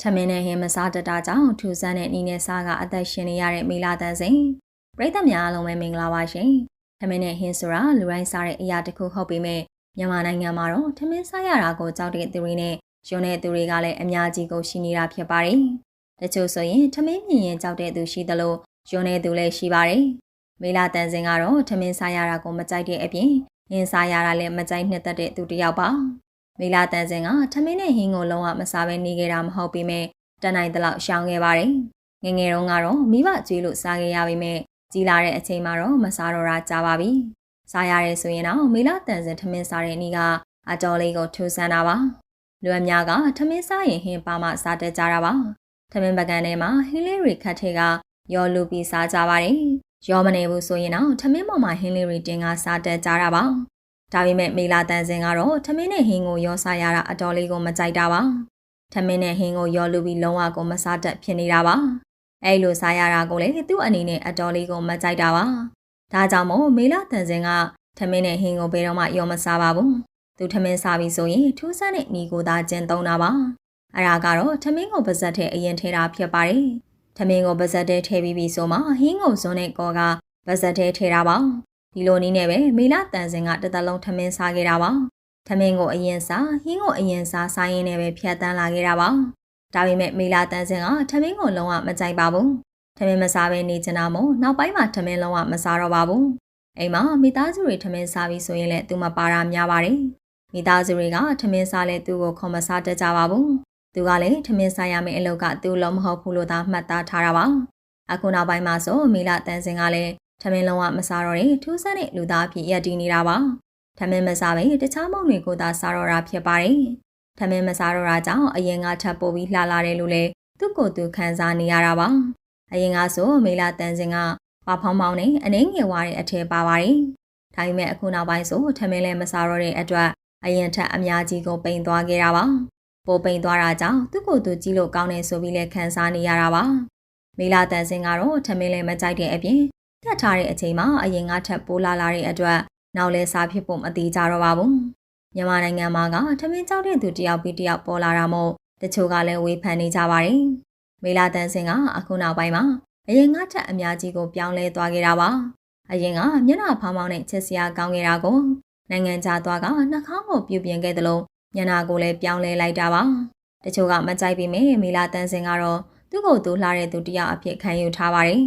ထမင်းနဲ့ဟင်းမစားတတ်တာကြောင့်ထူဆန်းတဲ့နီးနဲ့စားကအသက်ရှင်နေရတဲ့မေလာတန်စင်ပရိသတ်များအားလုံးပဲမင်္ဂလာပါရှင်ထမင်းနဲ့ဟင်းဆိုတာလူတိုင်းစားတဲ့အရာတစ်ခုဟုတ်ပေမဲ့မြန်မာနိုင်ငံမှာတော့ထမင်းစားရတာကိုကြောက်တဲ့သူတွေနဲ့ယွန်းတဲ့သူတွေကလည်းအများကြီးကိုရှိနေတာဖြစ်ပါတယ်တချို့ဆိုရင်ထမင်းမြင်ရင်ကြောက်တဲ့သူရှိသလိုယွန်းတဲ့သူလည်းရှိပါတယ်မေလာတန်စင်ကတော့ထမင်းစားရတာကိုမကြိုက်တဲ့အပြင်ဟင်းစားရတာလည်းမကြိုက်နှစ်သက်တဲ့သူတစ်ယောက်ပါမေလာတန်စင်ကထမင်းနဲ့ဟင်းကိုလုံးဝမစားဘဲနေခဲ့တာမဟုတ်ပေမဲ့တနိုင်တလောက်ရှောင်ခဲ့ပါတယ်။ငငယ်တုန်းကတော့မိဘကြွေးလို့စားခဲ့ရပေမဲ့ကြီးလာတဲ့အချိန်မှာတော့မစားတော့တာကြာပါပြီ။စားရရဲဆိုရင်တော့မေလာတန်စင်ထမင်းစားတဲ့နေ့ကအတော်လေးကိုထူဆန်းတာပါ။လူအများကထမင်းစားရင်ဟင်းပါမှစားတတ်ကြတာပါ။ထမင်းပကံထဲမှာဟင်းလေးတွေခတ်ထဲကရောလူပြီးစားကြပါတယ်။ရောမနေဘူးဆိုရင်တော့ထမင်းပေါ်မှာဟင်းလေးတွေတင်ကစားတတ်ကြတာပါ။ဒါပေမဲ့မေလာတန်စင်ကတော့ထမင်းနဲ့ဟင်းကိုရောစားရတာအတော်လေးကိုမကြိုက်တာပါထမင်းနဲ့ဟင်းကိုရောလူပြီးလုံးဝကိုမစားတတ်ဖြစ်နေတာပါအဲ့လိုစားရတာကိုလည်းသူ့အနေနဲ့အတော်လေးကိုမကြိုက်တာပါဒါကြောင့်မို့မေလာတန်စင်ကထမင်းနဲ့ဟင်းကိုဘယ်တော့မှရောမစားပါဘူးသူထမင်းစားပြီးဆိုရင်ထူးဆန်းတဲ့ညီကိုသာကျင်းသုံးတာပါအဲ့ဒါကတော့ထမင်းကိုပါဇက်ထဲအရင်ထဲတာဖြစ်ပါတယ်ထမင်းကိုပါဇက်ထဲထည့်ပြီးပြီဆိုမှဟင်းကိုဇွန်းနဲ့ကောကပါဇက်ထဲထည့်တာပါဒီလိုနည်းနဲ့ပဲမေလာတန်စင်ကတစ်သက်လုံးထမင်းစားခဲ့တာပါထမင်းကိုအရင်စားဟင်းကိုအရင်စားစားရင်းနဲ့ပဲဖြတ်တန်းလာခဲ့တာပါဒါပေမဲ့မေလာတန်စင်ကထမင်းကိုလုံးဝမကြိုက်ပါဘူးထမင်းမစားဘဲနေချင်တာမို့နောက်ပိုင်းမှာထမင်းလုံးဝမစားတော့ပါဘူးအိမ်မှာမိသားစုတွေထမင်းစားပြီးဆိုရင်လည်းသူမပါတာများပါတယ်မိသားစုတွေကထမင်းစားလဲသူ့ကိုခေါ်မစားတတ်ကြပါဘူးသူကလည်းထမင်းစားရမယ့်အလုပ်ကသူ့လုံးမဟုတ်ဘူးလို့သာမှတ်သားထားတာပါအခုနောက်ပိုင်းမှာဆိုမေလာတန်စင်ကလည်းထမင်းလုံးဝမစားတော့တဲ့ထူးဆန်းတဲ့လူသားဖြစ်ရပ်တည်နေတာပါထမင်းမစားဘဲတခြားမုံတွေကိုသာစားတော့တာဖြစ်ပါတယ်။ထမင်းမစားတော့တာကြောင့်အရင်ကထပ်ပို့ပြီးလှလာတယ်လို့လည်းသူ့ကိုယ်သူခံစားနေရတာပါ။အရင်ကဆိုမေလာတန်စင်ကဝါဖောင်းဖောင်းနဲ့အနှင်းငယ်ဝါတဲ့အထည်ပါပါတယ်။ဒါပေမဲ့အခုနောက်ပိုင်းဆိုထမင်းလည်းမစားတော့တဲ့အတွက်အရင်ထက်အများကြီးကိုပိန်သွားခဲ့တာပါ။ပိုပိန်သွားတာကြောင့်သူ့ကိုယ်သူကြည့်လို့ကောင်းတယ်ဆိုပြီးလည်းခံစားနေရတာပါ။မေလာတန်စင်ကတော့ထမင်းလည်းမကြိုက်တဲ့အပြင်တက်ထားတဲ့အချိန်မှာအရင်ကထပ်ပိုးလာတဲ့အတွက်နောက်လဲစားဖြစ်ဖို့မသေးကြတော့ပါဘူးမြန်မာနိုင်ငံမှာကထမင်းကြောက်တဲ့သူတယောက်ပြီးတယောက်ပေါ်လာတာမို့တချို့ကလည်းဝေဖန်နေကြပါတယ်မေလာတန်စင်ကအခုနောက်ပိုင်းမှာအရင်ကထက်အများကြီးကိုပြောင်းလဲသွားခဲ့တာပါအရင်ကမျက်နှာဖောင်းဖောင်းနဲ့ချစ်စရာကောင်းခဲ့တာကိုနိုင်ငံခြားသွားကနှာခေါင်းကိုပြုပြင်ခဲ့တယ်လို့မျက်နှာကိုလည်းပြောင်းလဲလိုက်တာပါတချို့ကမကြိုက်ပေမဲ့မေလာတန်စင်ကတော့သူ့ကိုယ်သူလှတဲ့သူတယောက်အဖြစ်ခံယူထားပါတယ်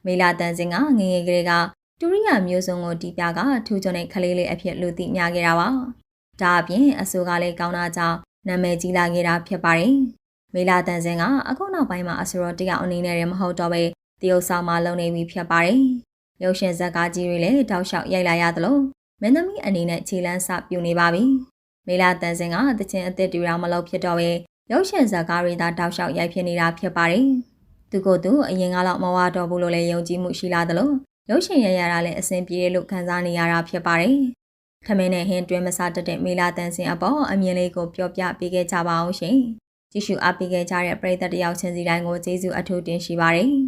မေလာတန်စင်ကငငယ်ကလေးကတူရိယာမျိုးစုံကိုတီးပြကထူးချွန်တဲ့ကလေးလေးအဖြစ်လူသိများခဲ့တာပါ။ဒါအပြင်အဆိုကလည်းကောင်းတာကြောင့်နာမည်ကြီးလာခဲ့တာဖြစ်ပါတယ်။မေလာတန်စင်ကအခုနောက်ပိုင်းမှာအဆိုတော်တယောက်အနေနဲ့လည်းမဟုတ်တော့ပဲတရုတ်ဆောင်မှလုံနေပြီဖြစ်ပါတယ်။ရုပ်ရှင်ဇာတ်ကားကြီးတွေလည်းတောက်လျှောက်ရိုက်လာရသလိုမင်းသမီးအနေနဲ့ခြေလန်းစပြူနေပါပြီ။မေလာတန်စင်ကတခြင်းအသက်တူတာမလုပ်ဖြစ်တော့ပဲရုပ်ရှင်ဇာတ်ကားတွေသာတောက်လျှောက်ရိုက်ဖြစ်နေတာဖြစ်ပါတယ်။သူကိုယ်သူအရင်ကတော့မဝါတော့ဘူးလို့လည်းယုံကြည်မှုရှိလာသလိုရုပ်ရှင်ရရတာလည်းအဆင်ပြေတယ်လို့ခံစားနေရတာဖြစ်ပါတယ်။ထမင်းနဲ့ဟင်းတွဲမစားတတ်တဲ့မေလာတန်စင်အပေါ်အမြင်လေးကိုပြောပြပေးခဲ့ကြပါအောင်ရှင်။ကြည့်ရှုအားပေးခဲ့ကြတဲ့ပရိသတ်တယောက်ချင်းစီတိုင်းကိုကျေးဇူးအထူးတင်ရှိပါတယ်။